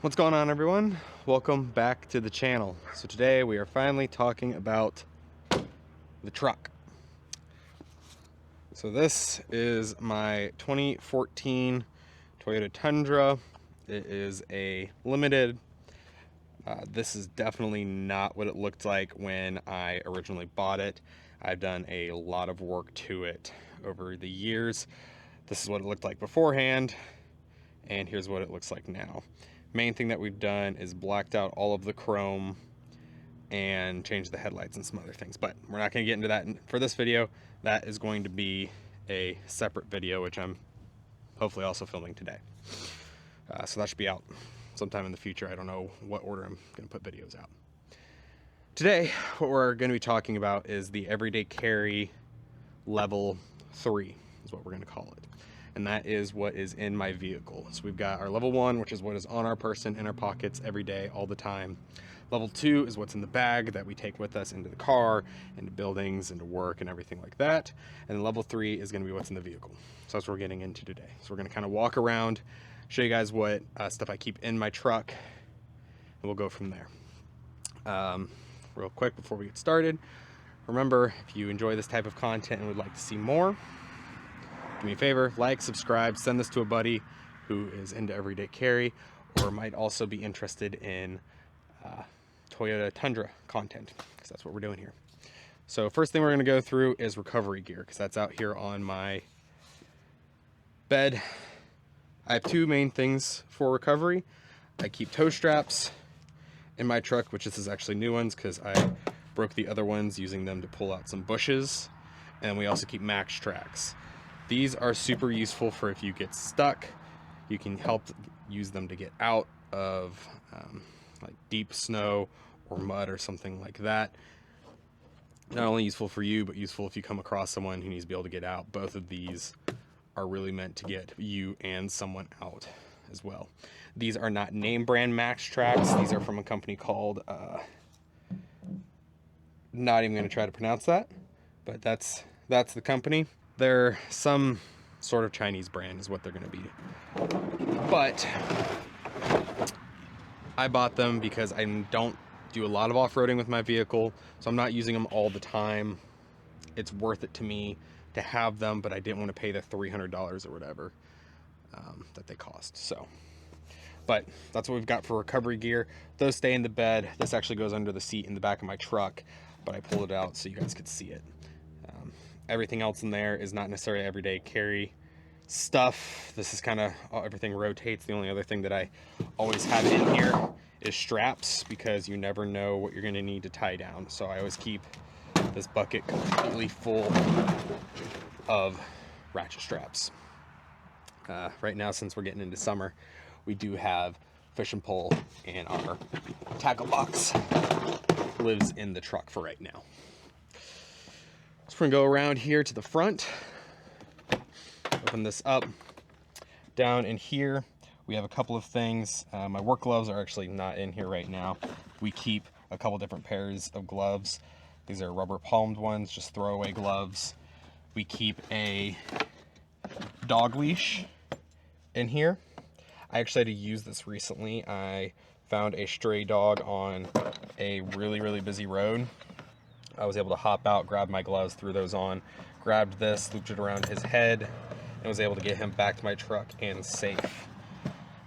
What's going on, everyone? Welcome back to the channel. So today we are finally talking about the truck. So this is my 2014 Toyota Tundra. It is a limited. This is definitely not what it looked like when I originally bought it. I've done a lot of work to it over the years. This is what it looked like beforehand, and here's what it looks like now. Main thing that we've done is blacked out all of the chrome and changed the headlights and some other things, but we're not going to get into that for this video. That is going to be a separate video, which I'm hopefully also filming today. So that should be out sometime in the future. I don't know what order I'm going to put videos out. Today, what we're going to be talking about is the everyday carry level 3 is what we're going to call it. And that is what is in my vehicle. So we've got our level 1, which is what is on our person, in our pockets, every day, all the time. Level 2 is what's in the bag that we take with us into the car, into buildings, into work, and everything like that. And level 3 is gonna be what's in the vehicle. So that's what we're getting into today. So we're gonna kind of walk around, show you guys what stuff I keep in my truck, and we'll go from there. Real quick before we get started, remember, if you enjoy this type of content and would like to see more, do me a favor, like, subscribe, send this to a buddy who is into everyday carry or might also be interested in Toyota Tundra content, because that's what we're doing here. So first thing we're going to go through is recovery gear, because that's out here on my bed. I have two main things for recovery. I keep tow straps in my truck, which this is actually new ones because I broke the other ones using them to pull out some bushes. And we also keep max tracks. These are super useful for if you get stuck. You can help use them to get out of like deep snow or mud or something like that. Not only useful for you, but useful if you come across someone who needs to be able to get out. Both of these are really meant to get you and someone out as well. These are not name brand max tracks. These are from a company called, not even going to try to pronounce that, but that's the company. They're some sort of Chinese brand is what they're going to be. But I bought them because I don't do a lot of off-roading with my vehicle, so I'm not using them all the time. It's worth it to me to have them, but I didn't want to pay the $300 or whatever that they cost. So, but that's what we've got for recovery gear. Those stay in the bed. This actually goes under the seat in the back of my truck, but I pulled it out so you guys could see it. Everything else in there is not necessarily everyday carry stuff. This is kind of, everything rotates. The only other thing that I always have in here is straps, because you never know what you're going to need to tie down. So I always keep this bucket completely full of ratchet straps. Right now, since we're getting into summer, we do have fishing pole, and our tackle box lives in the truck for right now. So we're gonna go around here to the front, open this up. Down in here, we have a couple of things. My work gloves are actually not in here right now. We keep a couple different pairs of gloves. These are rubber palmed ones, just throwaway gloves. We keep a dog leash in here. I actually had to use this recently. I found a stray dog on a really busy road. I was able to hop out, grab my gloves, threw those on, grabbed this, looped it around his head, and was able to get him back to my truck and safe.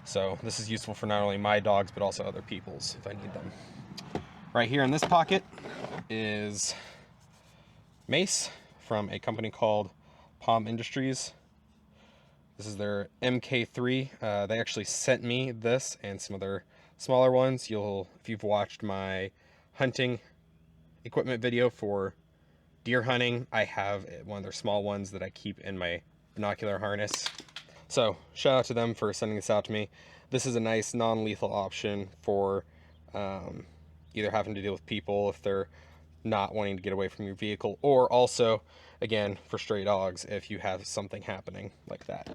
So this is useful for not only my dogs, but also other people's if I need them. Right here in this pocket is mace from a company called Palm Industries. This is their MK3. They actually sent me this and some other smaller ones. If you've watched my hunting equipment video for deer hunting, I have one of their small ones that I keep in my binocular harness. So shout out to them for sending this out to me. This is a nice non-lethal option for either having to deal with people if they're not wanting to get away from your vehicle, or also, again, for stray dogs if you have something happening like that.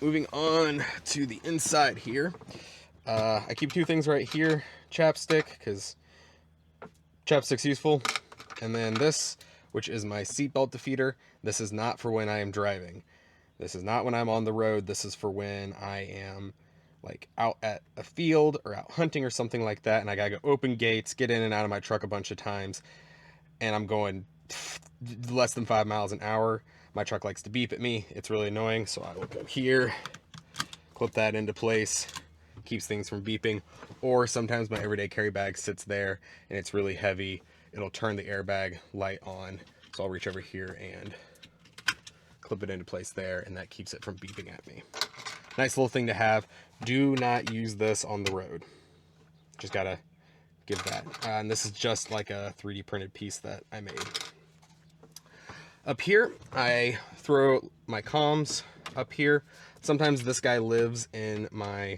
Moving on to the inside here, I keep two things right here. Chapstick, because chapstick's useful, and then this, which is my seatbelt defeater. This is not for when I am driving. This is not when I'm on the road. This is for when I am like out at a field or out hunting or something like that, and I gotta go open gates, get in and out of my truck a bunch of times, and I'm going less than 5 miles an hour, my truck likes to beep at me. It's really annoying, so I will go here, clip that into place, keeps things from beeping. Or sometimes my everyday carry bag sits there and it's really heavy, it'll turn the airbag light on, so I'll reach over here and clip it into place there, and that keeps it from beeping at me. Nice little thing to have. Do not use this on the road, just gotta give that. And this is just like a 3D printed piece that I made. Up here, I throw my comms up here. Sometimes this guy lives in my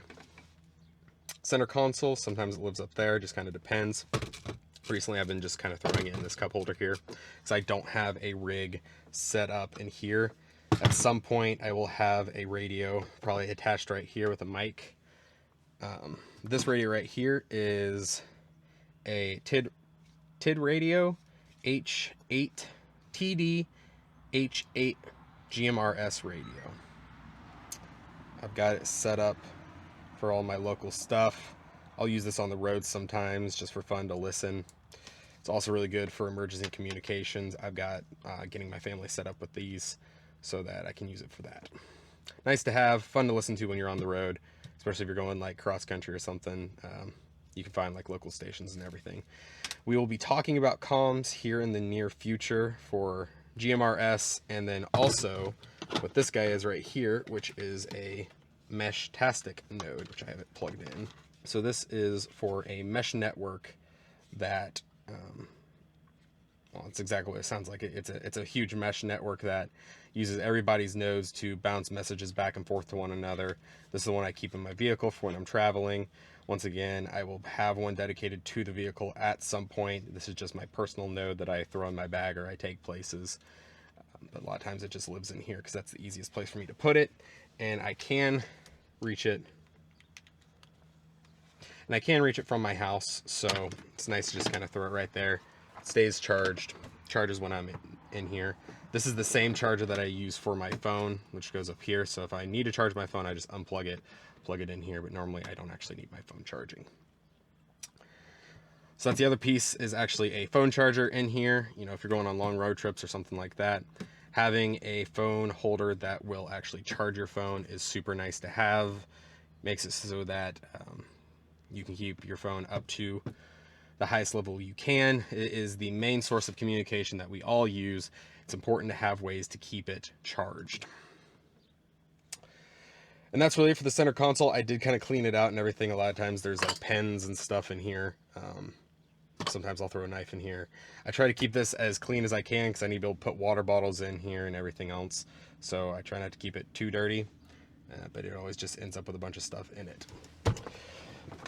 center console, sometimes it lives up there, just kind of depends. Recently I've been just kind of throwing it in this cup holder here because I don't have a rig set up in here. At some point I will have a radio probably attached right here with a mic. This radio right here is a TID radio, H8 TD H8 GMRS radio. I've got it set up for all my local stuff. I'll use this on the road sometimes just for fun to listen. It's also really good for emergency communications. I've got getting my family set up with these so that I can use it for that. Nice to have, fun to listen to when you're on the road, especially if you're going like cross country or something. You can find like local stations and everything. We will be talking about comms here in the near future for GMRS, and then also what this guy is right here, which is a Mesh-tastic node, which I have it plugged in. So this is for a mesh network that, well, it's exactly what it sounds like. It's a huge mesh network that uses everybody's nodes to bounce messages back and forth to one another. This is the one I keep in my vehicle for when I'm traveling. Once again, I will have one dedicated to the vehicle at some point. This is just my personal node that I throw in my bag or I take places. But a lot of times it just lives in here because that's the easiest place for me to put it. And I can reach it. And I can reach it from my house, so it's nice to just kind of throw it right there. It stays charged. Charges when I'm in here. This is the same charger that I use for my phone, which goes up here. So if I need to charge my phone, I just unplug it, plug it in here. But normally I don't actually need my phone charging. So that's the other piece, is actually a phone charger in here. You know, if you're going on long road trips or something like that, having a phone holder that will actually charge your phone is super nice to have. Makes it so that you can keep your phone up to the highest level you can. It is the main source of communication that we all use. It's important to have ways to keep it charged. And that's really it for the center console. I did kind of clean it out and everything. A lot of times there's like pens and stuff in here. Sometimes I'll throw a knife in here. I try to keep this as clean as I can because I need to be able to put water bottles in here and everything else. So I try not to keep it too dirty, but it always just ends up with a bunch of stuff in it.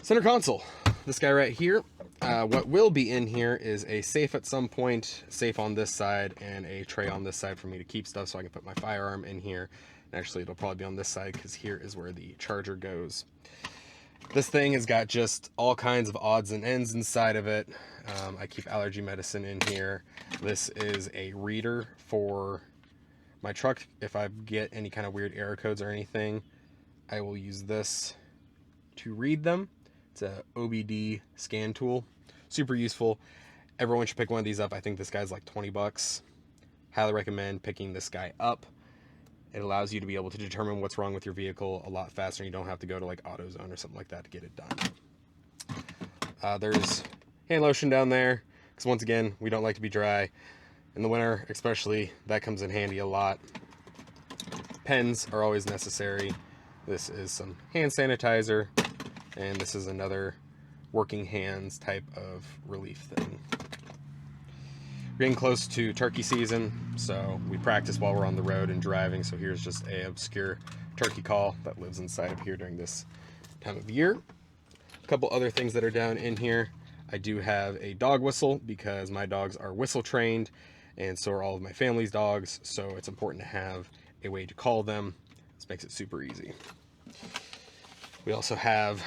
Center console, this guy right here. What will be in here is a safe at some point, safe on this side, and a tray on this side for me to keep stuff so I can put my firearm in here. And actually it'll probably be on this side because here is where the charger goes. This thing has got just all kinds of odds and ends inside of it. I keep allergy medicine in here. This is a reader for my truck. If I get any kind of weird error codes or anything, I will use this to read them. It's a OBD scan tool. Super useful. Everyone should pick one of these up. I think this guy's like 20 bucks. Highly recommend picking this guy up. It allows you to be able to determine what's wrong with your vehicle a lot faster. You don't have to go to like AutoZone or something like that to get it done. There's hand lotion down there because once again, we don't like to be dry. In the winter especially, that comes in handy a lot. Pens are always necessary. This is some hand sanitizer, and this is another working hands type of relief thing. We're getting close to turkey season, so we practice while we're on the road and driving. So here's just a obscure turkey call that lives inside of here during this time of year. A couple other things that are down in here. I do have a dog whistle because my dogs are whistle trained, and so are all of my family's dogs. So it's important to have a way to call them. This makes it super easy. We also have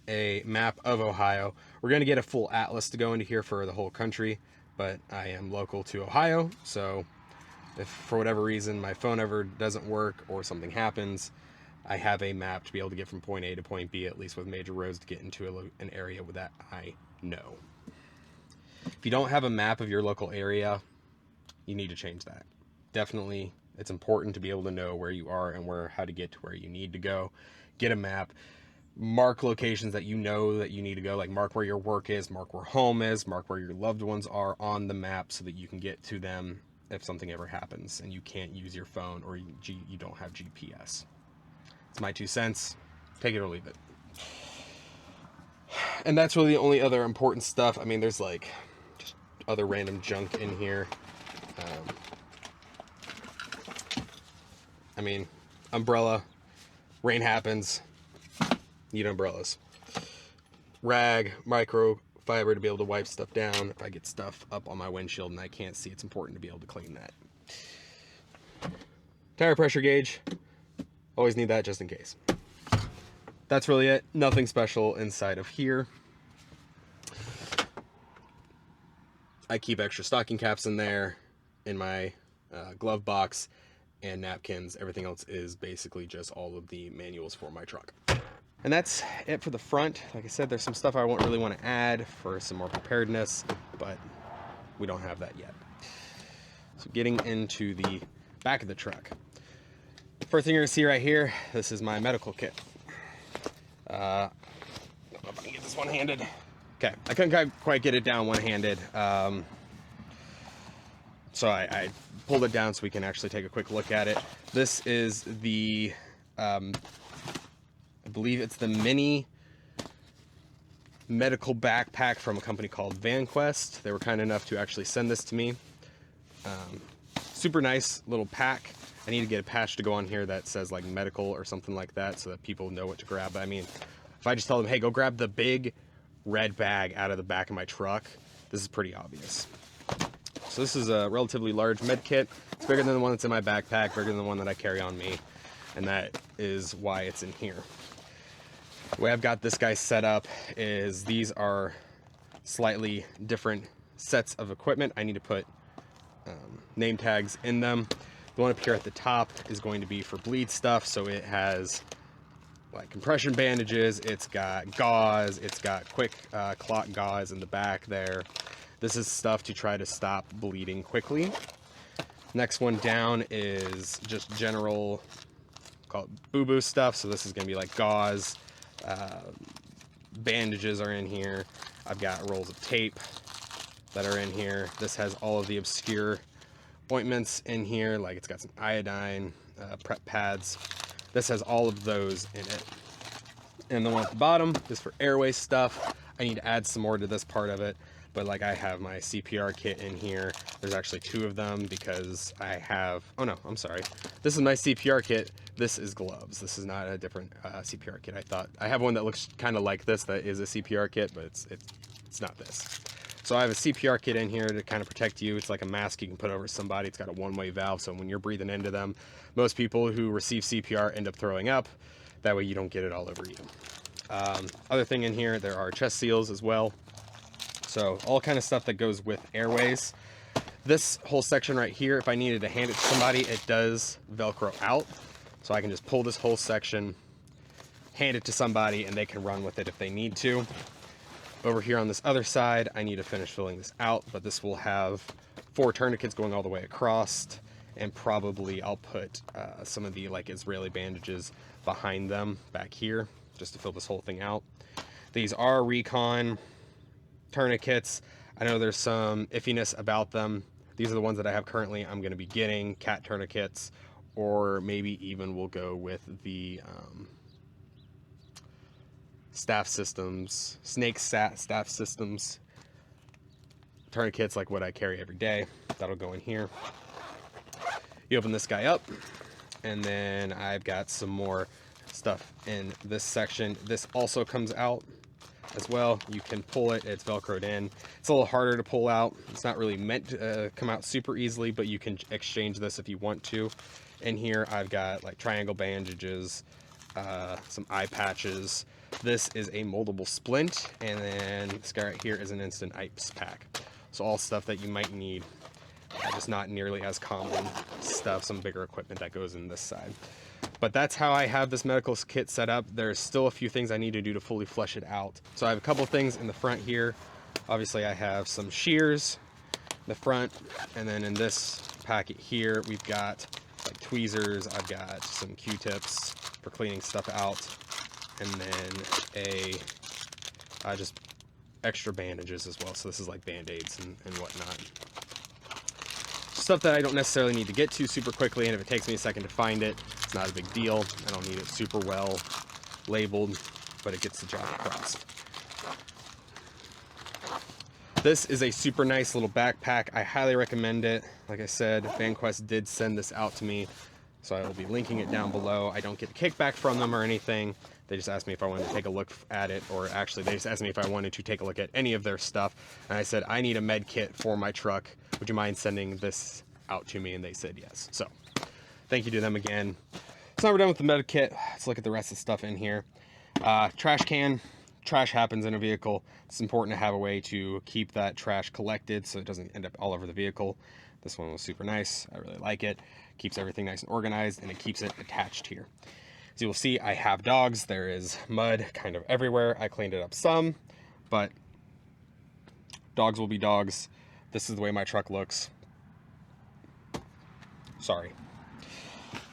a map of Ohio. We're going to get a full atlas to go into here for the whole country, but I am local to Ohio, so if for whatever reason my phone ever doesn't work or something happens, I have a map to be able to get from point A to point B, at least with major roads, to get into an area that I know. If you don't have a map of your local area, you need to change that. Definitely, it's important to be able to know where you are and how to get to where you need to go. Get a map. Mark locations that you know that you need to go, like mark where your work is, mark where home is, mark where your loved ones are on the map so that you can get to them if something ever happens and you can't use your phone or you don't have GPS. It's my 2 cents. Take it or leave it. And that's really the only other important stuff. I mean, there's like just other random junk in here. I mean, umbrella, rain happens, need umbrellas. Rag, microfiber to be able to wipe stuff down. If I get stuff up on my windshield and I can't see, it's important to be able to clean that. Tire pressure gauge, always need that just in case. That's really it. Nothing special inside of here. I keep extra stocking caps in there in my glove box, and napkins. Everything else is basically just all of the manuals for my truck. And that's it for the front. Like I said, there's some stuff I won't really want to add for some more preparedness, but we don't have that yet. So getting into the back of the truck. First thing you're gonna see right here, this is my medical kit. I don't know if I can get this one-handed. Okay, I couldn't quite get it down one-handed. So I pulled it down so we can actually take a quick look at it. This is the, I believe it's the mini medical backpack from a company called VanQuest. They were kind enough to actually send this to me. Super nice little pack. I need to get a patch to go on here that says like medical or something like that so that people know what to grab. But I mean, if I just tell them, hey, go grab the big red bag out of the back of my truck, this is pretty obvious. So this is a relatively large med kit. It's bigger than the one that's in my backpack, bigger than the one that I carry on me, and that is why it's in here. The way I've got this guy set up is these are slightly different sets of equipment. I need to put name tags in them. The one up here at the top is going to be for bleed stuff, so it has like compression bandages, it's got gauze, it's got quick clot gauze in the back there. This is stuff to try to stop bleeding quickly. Next one down is just general, call it boo-boo stuff. So this is gonna be like gauze, bandages are in here. I've got rolls of tape that are in here. This has all of the obscure ointments in here, like it's got some iodine, prep pads. This has all of those in it. And the one at the bottom is for airway stuff. I need to add some more to this part of it. But like I have my CPR kit in here. There's actually 2 of them because I have, oh no, I'm sorry. This is my CPR kit. This is gloves. This is not a different CPR kit. I have one that looks kind of like this that is a CPR kit, but it's not this. So I have a CPR kit in here to kind of protect you. It's like a mask you can put over somebody. It's got a one-way valve, so when you're breathing into them, most people who receive CPR end up throwing up. That way you don't get it all over you. Other thing in here, there are chest seals as well. So all kind of stuff that goes with airways. This whole section right here, if I needed to hand it to somebody, it does Velcro out. So I can just pull this whole section, hand it to somebody, and they can run with it if they need to. Over here on this other side, I need to finish filling this out, but this will have 4 tourniquets going all the way across, and probably I'll put some of the like Israeli bandages behind them back here, just to fill this whole thing out. These are Recon tourniquets. I know there's some iffiness about them. These are the ones that I have currently. I'm going to be getting cat tourniquets, or maybe even we'll go with the staff systems, staff systems tourniquets, like what I carry every day. That'll go in here. You open this guy up, and then I've got some more stuff in this section. This also comes out as well. You can pull it, it's Velcroed in. It's a little harder to pull out. It's not really meant to come out super easily, but you can exchange this if you want to. In here, I've got like triangle bandages, some eye patches. This is a moldable splint, and then this guy right here is an instant ice pack. So all stuff that you might need, just not nearly as common stuff, some bigger equipment that goes in this side. But that's how I have this medical kit set up. There's still a few things I need to do to fully flesh it out. So I have a couple things in the front here. Obviously I have some shears in the front, and then in this packet here we've got like tweezers, I've got some Q-tips for cleaning stuff out, and then just extra bandages as well. So this is like band-aids and whatnot. Stuff that I don't necessarily need to get to super quickly, and if it takes me a second to find it, it's not a big deal. I don't need it super well labeled, but it gets the job across. This is a super nice little backpack. I highly recommend it. Like I said, VanQuest did send this out to me, so I will be linking it down below. I don't get a kickback from them or anything. They just asked me if I wanted to take a look at it, or actually they just asked me if I wanted to take a look at any of their stuff. And I said, I need a med kit for my truck. Would you mind sending this out to me? And they said yes. So thank you to them again. So now we're done with the med kit. Let's look at the rest of the stuff in here. Trash can. Trash happens in a vehicle. It's important to have a way to keep that trash collected so it doesn't end up all over the vehicle. This one was super nice. I really like it. Keeps everything nice and organized, and it keeps it attached here. As you will see, I have dogs. There is mud kind of everywhere. I cleaned it up some, but dogs will be dogs. This is the way my truck looks. Sorry.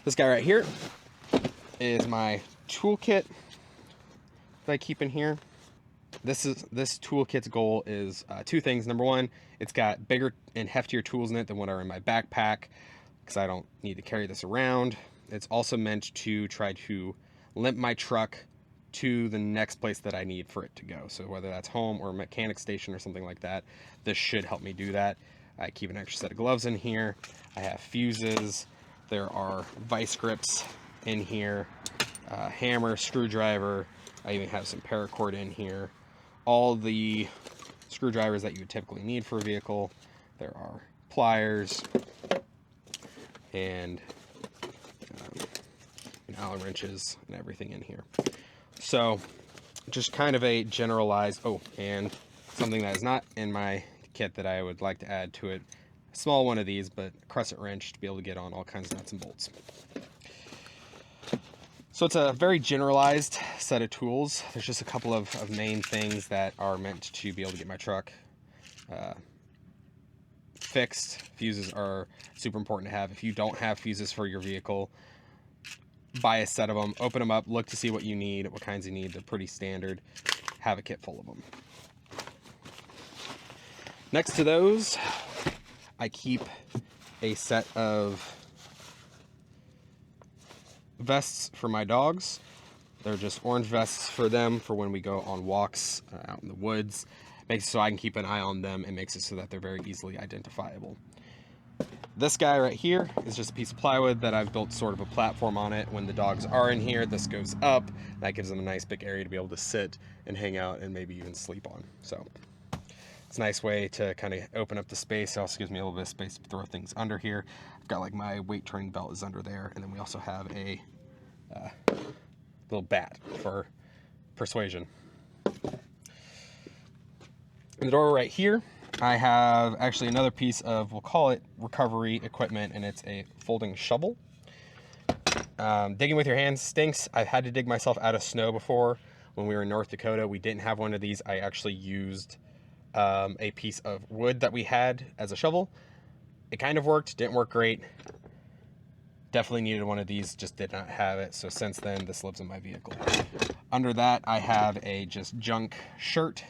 This guy right here is my toolkit that I keep in here. This toolkit's goal is two things. Number one, it's got bigger and heftier tools in it than what are in my backpack, because I don't need to carry this around. It's also meant to try to limp my truck to the next place that I need for it to go. So whether that's home or a mechanic station or something like that, this should help me do that. I keep an extra set of gloves in here. I have fuses. There are vice grips in here, hammer, screwdriver. I even have some paracord in here. All the screwdrivers that you would typically need for a vehicle. There are pliers and Allen wrenches and everything in here. So just kind of a generalized, and something that is not in my kit that I would like to add to it, a small one of these, but a crescent wrench to be able to get on all kinds of nuts and bolts. So it's a very generalized set of tools. There's just a couple of main things that are meant to be able to get my truck fixed. Fuses are super important to have. If you don't have fuses for your vehicle, buy a set of them, open them up, look to see what you need, what kinds you need. They're pretty standard. Have a kit full of them. Next to those, I keep a set of vests for my dogs. They're just orange vests for them for when we go on walks out in the woods. Makes it so I can keep an eye on them, and makes it so that they're very easily identifiable. This guy right here is just a piece of plywood that I've built sort of a platform on it. When the dogs are in here, this goes up. That gives them a nice big area to be able to sit and hang out and maybe even sleep on. So it's a nice way to kind of open up the space. It also gives me a little bit of space to throw things under here. I've got like my weight training belt is under there, and then we also have a little bat for persuasion. In the door right here, I have actually another piece of, we'll call it recovery equipment, and it's a folding shovel. Digging with your hands stinks. I've had to dig myself out of snow before. When we were in North Dakota, we didn't have one of these. I actually used a piece of wood that we had as a shovel. It kind of worked, didn't work great. Definitely needed one of these, just did not have it. So since then, this lives in my vehicle. Under that, I have a just junk shirt.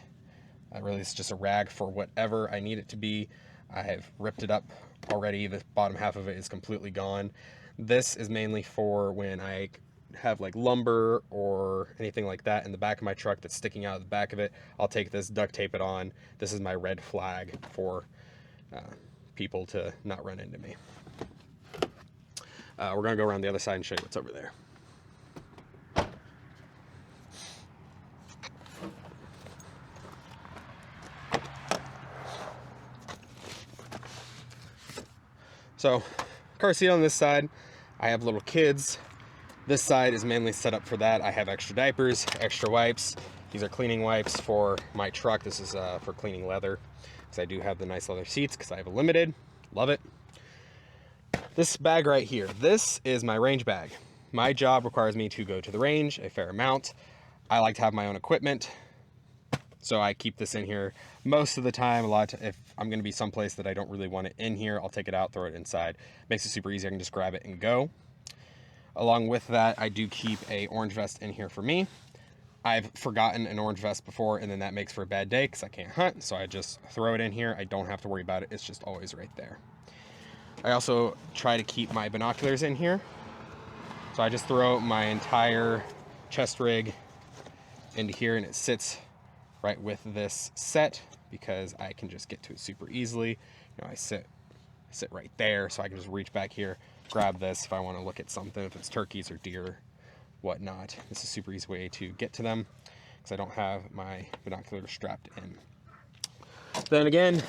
Really, it's just a rag for whatever I need it to be. I have ripped it up already. The bottom half of it is completely gone. This is mainly for when I have like lumber or anything like that in the back of my truck that's sticking out of the back of it. I'll take this, duct tape it on. This is my red flag for people to not run into me. We're gonna go around the other side and show you what's over there. So, car seat on this side. I have little kids. This side is mainly set up for that. I have extra diapers, extra wipes. These are cleaning wipes for my truck. This is for cleaning leather, because I do have the nice leather seats, because I have a limited. Love it. This bag right here, this is my range bag. my job requires me to go to the range a fair amount. I like to have my own equipment, so I keep this in here most of the time. If I'm going to be someplace that I don't really want it in here, I'll take it out, throw it inside. Makes it super easy. I can just grab it and go. Along with that, I do keep a orange vest in here for me. I've forgotten an orange vest before, and then that makes for a bad day because I can't hunt, so I just throw it in here. I don't have to worry about it. It's just always right there. I also try to keep my binoculars in here. So I just throw my entire chest rig into here, and it sits right with this set because I can just get to it super easily. You know, I sit right there, so I can just reach back here, grab this if I want to look at something, if it's turkeys or deer, whatnot. This is a super easy way to get to them because I don't have my binoculars strapped in. Then again,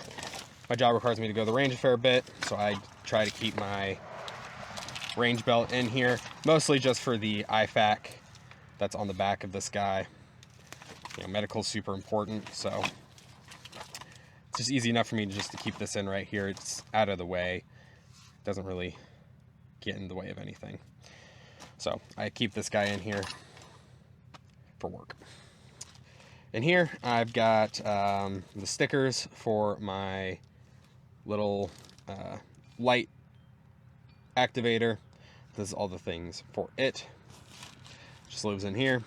my job requires me to go to the range a fair bit, so I try to keep my range belt in here, mostly just for the IFAK that's on the back of this guy. You know, medical's super important, so it's just easy enough for me to keep this in right here. It's out of the way. It doesn't really get in the way of anything. So I keep this guy in here for work. In here, I've got the stickers for my little light activator. This is all the things for it. Just lives in here.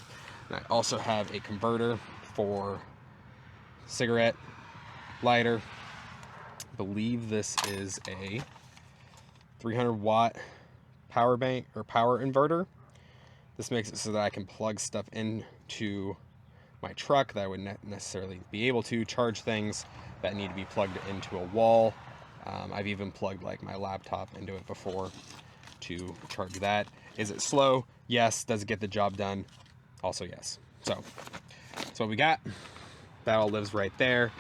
And I also have a converter for cigarette lighter. I believe this is a 300 watt power bank or power inverter. This makes it so that I can plug stuff into my truck that I would not necessarily be able to charge things that need to be plugged into a wall. I've even plugged like my laptop into it before to charge that. Is it slow? Yes. Does it get the job done? Also yes. So that's what we got. That all lives right there.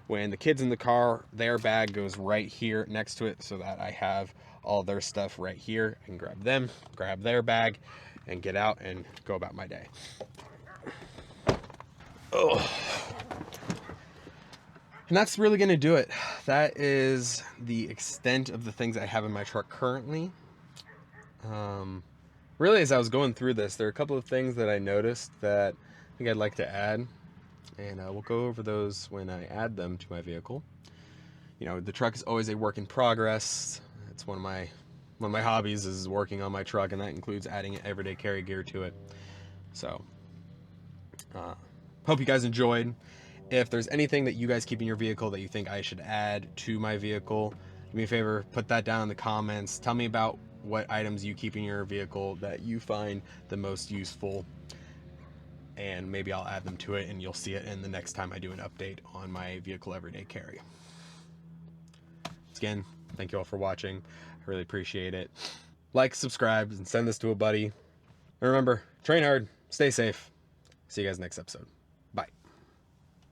When the kid's in the car, their bag goes right here next to it so that I have all their stuff right here. I can grab them, grab their bag, and get out and go about my day. Oh. And that's really going to do it. That is the extent of the things I have in my truck currently. Really, as I was going through this, there are a couple of things that I noticed that I think I'd like to add. And we'll go over those when I add them to my vehicle. You know, the truck is always a work in progress. It's one of my hobbies is working on my truck, and that includes adding everyday carry gear to it. So, hope you guys enjoyed. If there's anything that you guys keep in your vehicle that you think I should add to my vehicle, do me a favor, put that down in the comments. Tell me about what items you keep in your vehicle that you find the most useful, and maybe I'll add them to it and you'll see it in the next time I do an update on my vehicle everyday carry. Once again, thank you all for watching. I really appreciate it. Like, subscribe, and send this to a buddy. And remember, train hard, stay safe. See you guys next episode.